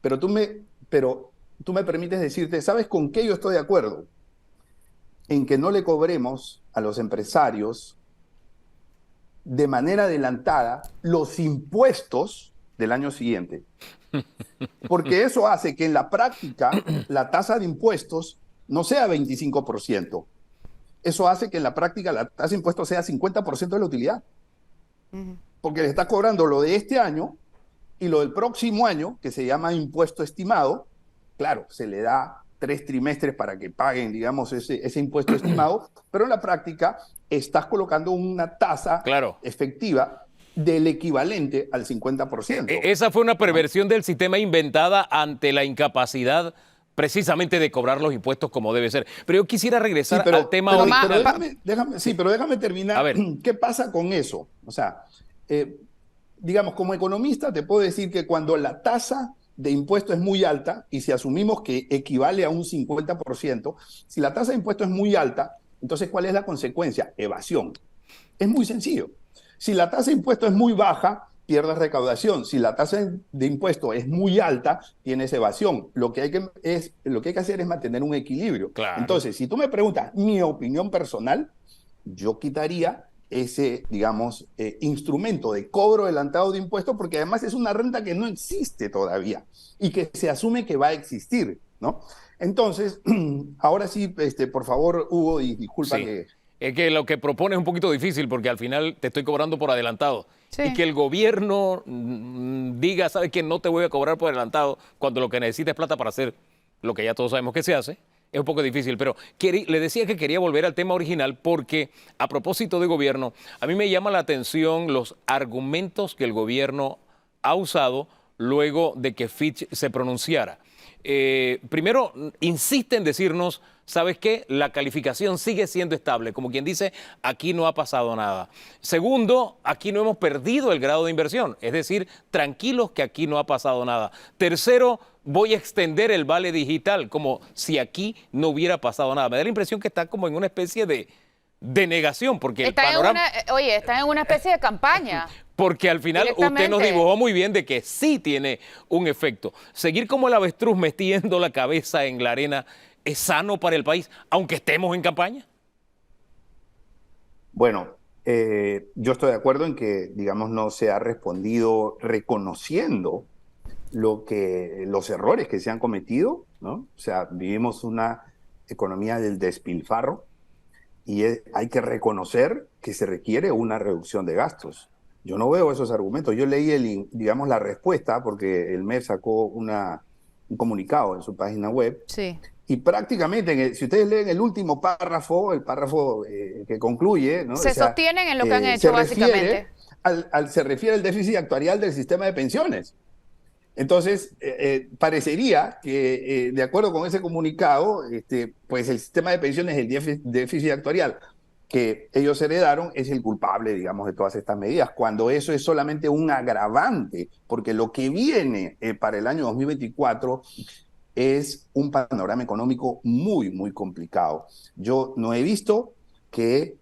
Pero tú me permites decirte, ¿sabes con qué yo estoy de acuerdo? En que no le cobremos a los empresarios de manera adelantada los impuestos del año siguiente. Porque eso hace que en la práctica la tasa de impuestos no sea 25%. Eso hace que en la práctica la tasa de impuestos sea 50% de la utilidad. Porque le está cobrando lo de este año y lo del próximo año, que se llama impuesto estimado. Claro, se le da 3 trimestres para que paguen, digamos, ese impuesto estimado, pero en la práctica estás colocando una tasa efectiva del equivalente al 50%. Esa fue una perversión del sistema inventada ante la incapacidad precisamente de cobrar los impuestos como debe ser. Pero yo quisiera regresar al tema original. Pero déjame terminar. A ver. ¿Qué pasa con eso? O sea, digamos, como economista te puedo decir que cuando la tasa de impuesto es muy alta, y si asumimos que equivale a un 50%, si la tasa de impuesto es muy alta, entonces ¿cuál es la consecuencia? Evasión. Es muy sencillo. Si la tasa de impuesto es muy baja, pierdes recaudación. Si la tasa de impuesto es muy alta, tienes evasión. Lo que hay que hacer es mantener un equilibrio. Claro. Entonces, si tú me preguntas mi opinión personal, yo quitaría ese, digamos, instrumento de cobro adelantado de impuestos, porque además es una renta que no existe todavía y que se asume que va a existir, ¿no? Entonces, ahora sí, por favor, Hugo, y disculpa que... Es que lo que propone es un poquito difícil porque al final te estoy cobrando por adelantado. Sí. Y que el gobierno diga, ¿sabes qué? No te voy a cobrar por adelantado cuando lo que necesitas es plata para hacer lo que ya todos sabemos que se hace. Es un poco difícil, pero le decía que quería volver al tema original porque a propósito de gobierno, a mí me llama la atención los argumentos que el gobierno ha usado luego de que Fitch se pronunciara. Primero, insiste en decirnos, ¿sabes qué? La calificación sigue siendo estable. Como quien dice, aquí no ha pasado nada. Segundo, aquí no hemos perdido el grado de inversión. Es decir, tranquilos que aquí no ha pasado nada. Tercero, voy a extender el vale digital, como si aquí no hubiera pasado nada. Me da la impresión que está como en una especie de negación, porque el panorama... Están en una especie de campaña. Porque al final usted nos dibujó muy bien de que sí tiene un efecto. Seguir como el avestruz metiendo la cabeza en la arena es sano para el país, aunque estemos en campaña. Bueno, yo estoy de acuerdo en que, digamos, no se ha respondido reconociendo los errores que se han cometido, ¿no? O sea, vivimos una economía del despilfarro y hay que reconocer que se requiere una reducción de gastos. Yo no veo esos argumentos. Yo leí, digamos, la respuesta, porque el MEF sacó un comunicado en su página web. Sí. Y prácticamente, si ustedes leen el último párrafo, el párrafo que concluye, ¿no? Se sostienen en lo que han hecho, básicamente. Se refiere al déficit actuarial del sistema de pensiones. Entonces, parecería que, de acuerdo con ese comunicado, pues el sistema de pensiones, el déficit actuarial que ellos heredaron, es el culpable, digamos, de todas estas medidas, cuando eso es solamente un agravante, porque lo que viene para el año 2024 es un panorama económico muy, muy complicado. Yo no he visto que,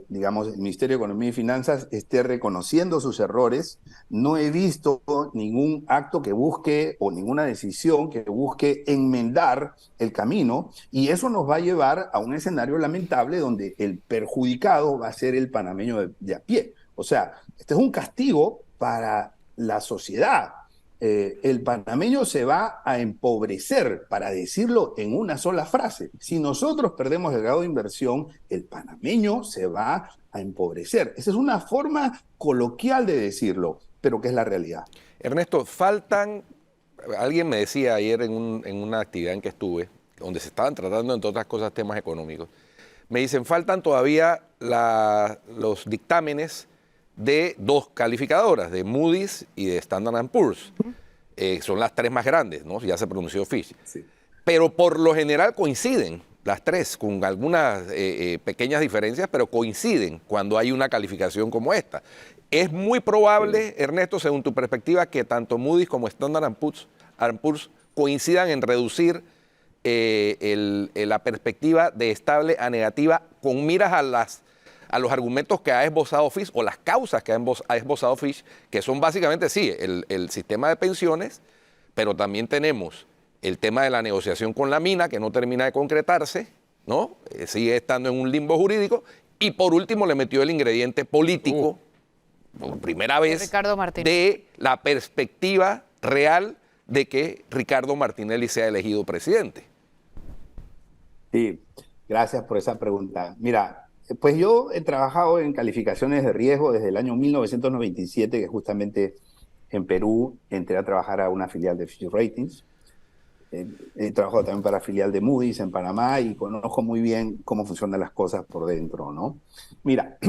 digamos, el Ministerio de Economía y Finanzas esté reconociendo sus errores. No he visto ningún acto que busque o ninguna decisión que busque enmendar el camino, y eso nos va a llevar a un escenario lamentable donde el perjudicado va a ser el panameño de a pie. O sea, este es un castigo para la sociedad. el panameño se va a empobrecer, para decirlo en una sola frase. Si nosotros perdemos el grado de inversión, el panameño se va a empobrecer. Esa es una forma coloquial de decirlo, pero que es la realidad. Ernesto, alguien me decía ayer en una actividad en que estuve, donde se estaban tratando, entre otras cosas, temas económicos, me dicen, faltan todavía los dictámenes de dos calificadoras, de Moody's y de Standard & Poor's. Son las tres más grandes, ¿no? Ya se pronunció Fitch. Sí. Pero por lo general coinciden las tres, con algunas pequeñas diferencias, pero coinciden cuando hay una calificación como esta. Es muy probable, Ernesto, según tu perspectiva, que tanto Moody's como Standard & Poor's coincidan en reducir la perspectiva de estable a negativa con miras a los argumentos que ha esbozado Fitch o las causas que ha esbozado Fitch, que son básicamente, sí, el sistema de pensiones, pero también tenemos el tema de la negociación con la mina, que no termina de concretarse, ¿no? Sigue estando en un limbo jurídico, y por último le metió el ingrediente político, por primera vez, Ricardo Martinelli, de la perspectiva real de que Ricardo Martinelli sea elegido presidente. Sí, gracias por esa pregunta. Mira, pues yo he trabajado en calificaciones de riesgo desde el año 1997, que justamente en Perú entré a trabajar a una filial de Fitch Ratings. He trabajado también para filial de Moody's en Panamá y conozco muy bien cómo funcionan las cosas por dentro, ¿no? Mira,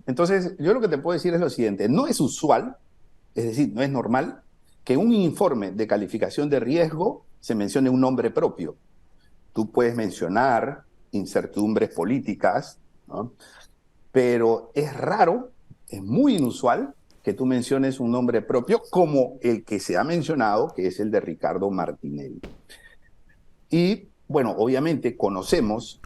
entonces yo lo que te puedo decir es lo siguiente: no es usual, es decir, no es normal que en un informe de calificación de riesgo se mencione un nombre propio. Tú puedes mencionar incertidumbres políticas, ¿no? Pero es raro, es muy inusual que tú menciones un nombre propio como el que se ha mencionado, que es el de Ricardo Martinelli. Y bueno, obviamente conocemos,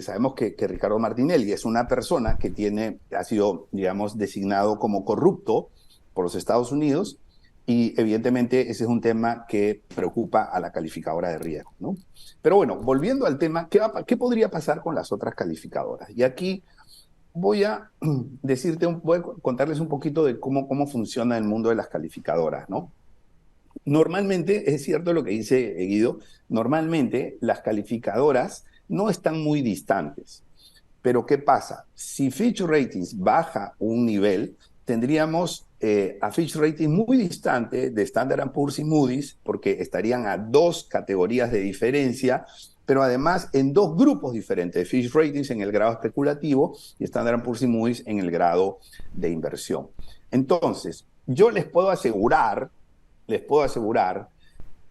sabemos que Ricardo Martinelli es una persona que ha sido, digamos, designado como corrupto por los Estados Unidos, y evidentemente ese es un tema que preocupa a la calificadora de riesgo, ¿no? Pero bueno, volviendo al tema, ¿qué podría pasar con las otras calificadoras? Y aquí voy a contarles un poquito de cómo funciona el mundo de las calificadoras, ¿no? Normalmente, es cierto lo que dice Guido, normalmente las calificadoras no están muy distantes. Pero ¿qué pasa? Si Fitch Ratings baja un nivel, tendríamos a Fitch Ratings muy distante de Standard & Poor's y Moody's, porque estarían a dos categorías de diferencia, pero además en dos grupos diferentes: Fitch Ratings en el grado especulativo y Standard & Poor's y Moody's en el grado de inversión. Entonces, yo les puedo asegurar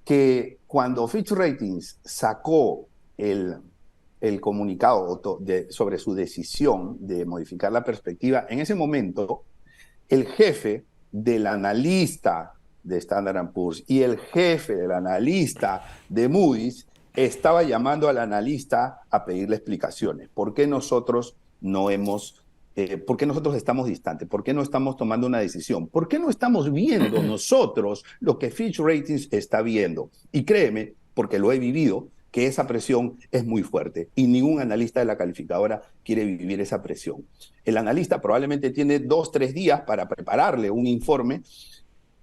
que cuando Fitch Ratings sacó el comunicado sobre su decisión de modificar la perspectiva, en ese momento el jefe del analista de Standard & Poor's y el jefe del analista de Moody's estaba llamando al analista a pedirle explicaciones. ¿Por qué nosotros por qué nosotros estamos distantes? ¿Por qué no estamos tomando una decisión? ¿Por qué no estamos viendo nosotros lo que Fitch Ratings está viendo? Y créeme, porque lo he vivido, que esa presión es muy fuerte y ningún analista de la calificadora quiere vivir esa presión. El analista probablemente tiene 2 o 3 días para prepararle un informe,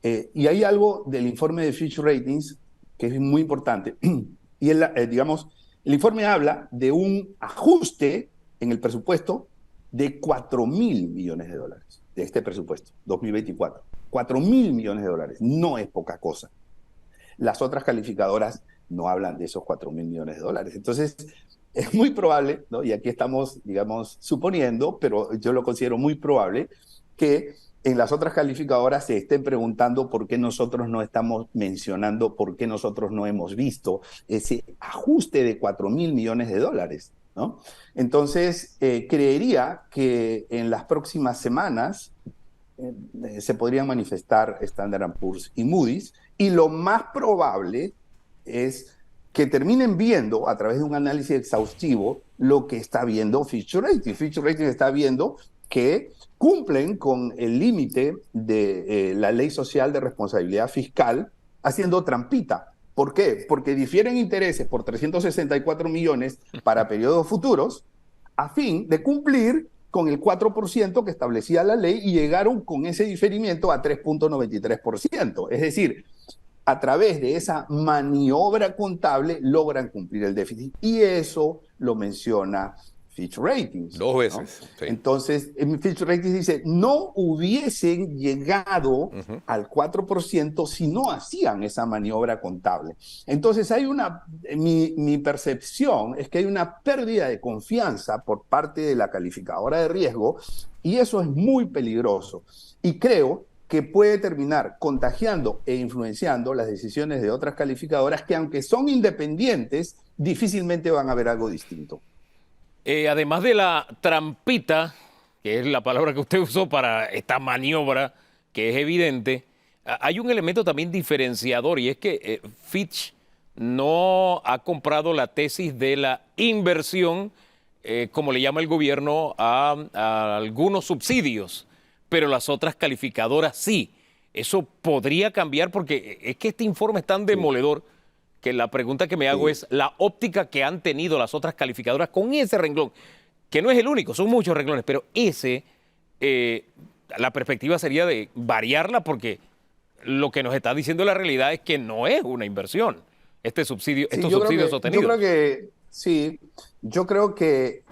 y hay algo del informe de Fitch Ratings que es muy importante. Y el informe habla de un ajuste en el presupuesto de $4.000 millones de este presupuesto 2024. $4.000 millones no es poca cosa. Las otras calificadoras no hablan de esos $4.000 millones. Entonces, es muy probable, ¿no? Y aquí estamos, digamos, suponiendo, pero yo lo considero muy probable, que en las otras calificadoras se estén preguntando por qué nosotros no estamos mencionando, por qué nosotros no hemos visto ese ajuste de $4.000 millones, ¿no? Entonces, creería que en las próximas semanas se podrían manifestar Standard & Poor's y Moody's, y lo más probable es que terminen viendo a través de un análisis exhaustivo lo que está viendo Fitch Ratings. Fitch Ratings está viendo que cumplen con el límite de la Ley Social de Responsabilidad Fiscal, haciendo trampita. ¿Por qué? Porque difieren intereses por 364 millones para periodos futuros a fin de cumplir con el 4% que establecía la ley, y llegaron con ese diferimiento a 3.93%. Es decir, a través de esa maniobra contable logran cumplir el déficit. Y eso lo menciona Fitch Ratings. 2 veces. ¿No? Sí. Entonces, Fitch Ratings dice, no hubiesen llegado al 4% si no hacían esa maniobra contable. Entonces, mi percepción es que hay una pérdida de confianza por parte de la calificadora de riesgo y eso es muy peligroso. Y creo que puede terminar contagiando e influenciando las decisiones de otras calificadoras que, aunque son independientes, difícilmente van a ver algo distinto. Además de la trampita, que es la palabra que usted usó para esta maniobra, que es evidente, hay un elemento también diferenciador y es que Fitch no ha comprado la tesis de la inversión, como le llama el gobierno, a algunos subsidios, pero las otras calificadoras sí. Eso podría cambiar porque es que este informe es tan demoledor que la pregunta que me hago es la óptica que han tenido las otras calificadoras con ese renglón, que no es el único, son muchos renglones, pero la perspectiva sería de variarla porque lo que nos está diciendo la realidad es que no es una inversión, estos subsidios sostenidos. Yo creo que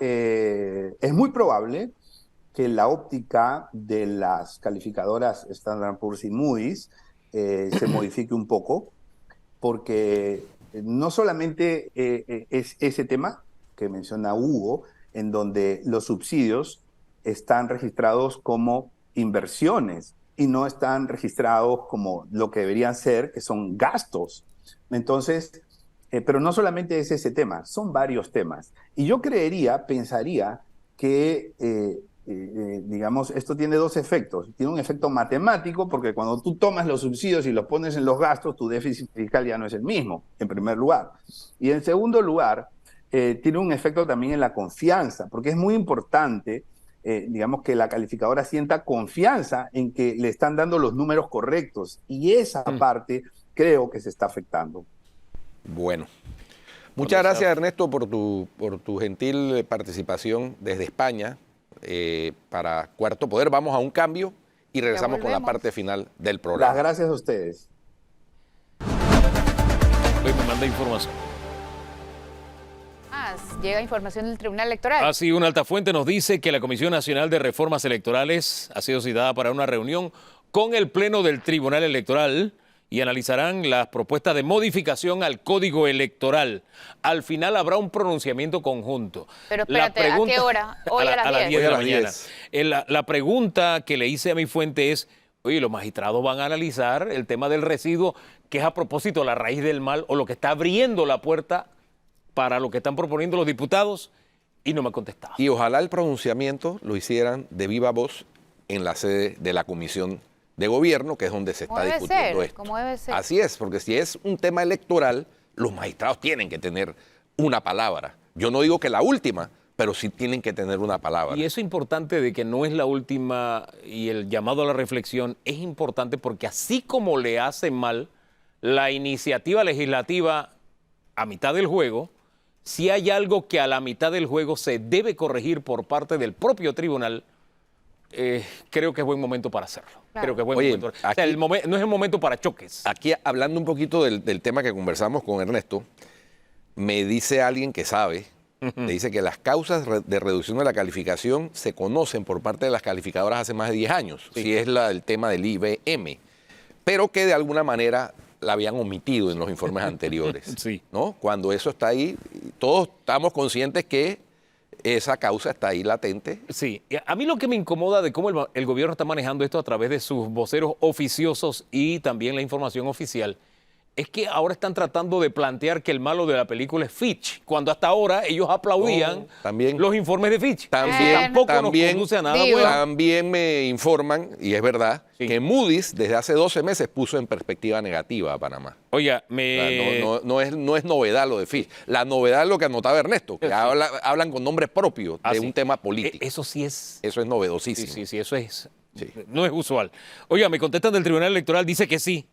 es muy probable que la óptica de las calificadoras Standard & Poor's y Moody's se modifique un poco, porque no solamente es ese tema que menciona Hugo, en donde los subsidios están registrados como inversiones y no están registrados como lo que deberían ser, que son gastos. Entonces, pero no solamente es ese tema, son varios temas. Y yo pensaría que digamos, esto tiene dos efectos. Tiene un efecto matemático, porque cuando tú tomas los subsidios y los pones en los gastos, tu déficit fiscal ya no es el mismo, en primer lugar. Y en segundo lugar, tiene un efecto también en la confianza, porque es muy importante, digamos, que la calificadora sienta confianza en que le están dando los números correctos. Y esa parte creo que se está afectando. Bueno. Muchas gracias, Ernesto, por tu gentil participación desde España. Para Cuarto Poder, vamos a un cambio y regresamos con la parte final del programa. Las gracias a ustedes. Me manda información. Llega información del Tribunal Electoral. Así, una alta fuente nos dice que la Comisión Nacional de Reformas Electorales ha sido citada para una reunión con el Pleno del Tribunal Electoral y analizarán las propuestas de modificación al Código Electoral. Al final habrá un pronunciamiento conjunto. Pero espérate, ¿a qué hora? Hoy a las 10 de la mañana. La pregunta que le hice a mi fuente es, oye, los magistrados van a analizar el tema del residuo, que es a propósito la raíz del mal o lo que está abriendo la puerta para lo que están proponiendo los diputados, y no me ha contestado. Y ojalá el pronunciamiento lo hicieran de viva voz en la sede de la Comisión de Gobierno, que es donde se está discutiendo esto. Como debe ser. Así es, porque si es un tema electoral, los magistrados tienen que tener una palabra. Yo no digo que la última, pero sí tienen que tener una palabra. Y eso es importante de que no es la última, y el llamado a la reflexión es importante porque así como le hace mal la iniciativa legislativa a mitad del juego, si hay algo que a la mitad del juego se debe corregir por parte del propio tribunal, creo que es buen momento para hacerlo. Claro. Creo que es buen momento. Aquí, no es el momento para choques. Aquí, hablando un poquito del tema que conversamos con Ernesto, me dice alguien que sabe, me dice que las causas de reducción de la calificación se conocen por parte de las calificadoras hace más de 10 años, si es el tema del IBM, pero que de alguna manera la habían omitido en los informes anteriores. Sí. ¿No? Cuando eso está ahí, todos estamos conscientes que esa causa está ahí latente. Sí, a mí lo que me incomoda de cómo el gobierno está manejando esto a través de sus voceros oficiosos y también la información oficial, es que ahora están tratando de plantear que el malo de la película es Fitch, cuando hasta ahora ellos aplaudían los informes de Fitch. Tampoco nos conduce a nada bueno. También me informan, y es verdad, que Moody's desde hace 12 meses puso en perspectiva negativa a Panamá. Oiga, no es novedad lo de Fitch. La novedad es lo que anotaba Ernesto, que hablan con nombre propio de un tema político. Eso sí es... Eso es novedosísimo. Sí, eso es... Sí. No es usual. Oiga, me contestan del Tribunal Electoral, dice que sí,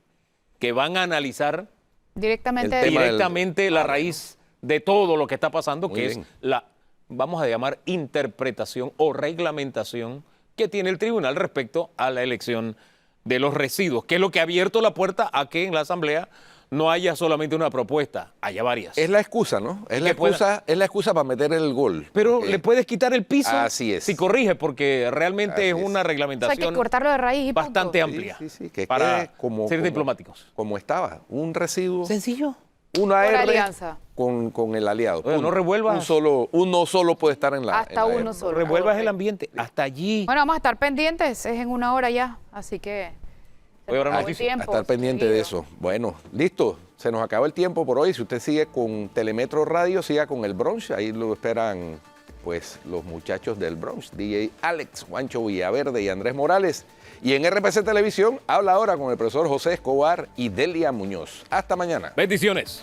que van a analizar directamente la raíz de todo lo que está pasando, que es la, vamos a llamar, interpretación o reglamentación que tiene el tribunal respecto a la elección de los residuos, que es lo que ha abierto la puerta a que en la Asamblea no haya solamente una propuesta, haya varias. Es la excusa, ¿no? Es la excusa para meter el gol. Pero Porque le puedes quitar el piso Así es. si corrige, porque realmente Así es una O sea, hay reglamentación que cortarlo de raíz y punto. bastante amplia que para quede como, ser como- diplomáticos. como estaba. Un residuo, Sencillo. una Por R alianza. con el aliado. Oye, no Punto. revuelvas. Uno solo puede estar en la Hasta en la uno R. solo. Revuelvas el ambiente hasta allí. Bueno, vamos a estar pendientes, es en 1 hora ya, así que... Oye, ahora se nos no acabó el dice, A tiempo, estar pendiente de seguido. eso. Bueno, listo. Se nos acaba el tiempo por hoy. Si usted sigue con Telemetro Radio, siga con el brunch. Ahí lo esperan pues los muchachos del brunch. DJ Alex, Juancho Villaverde y Andrés Morales. Y en RPC Televisión, habla ahora con el profesor José Escobar y Delia Muñoz. Hasta mañana. bendiciones.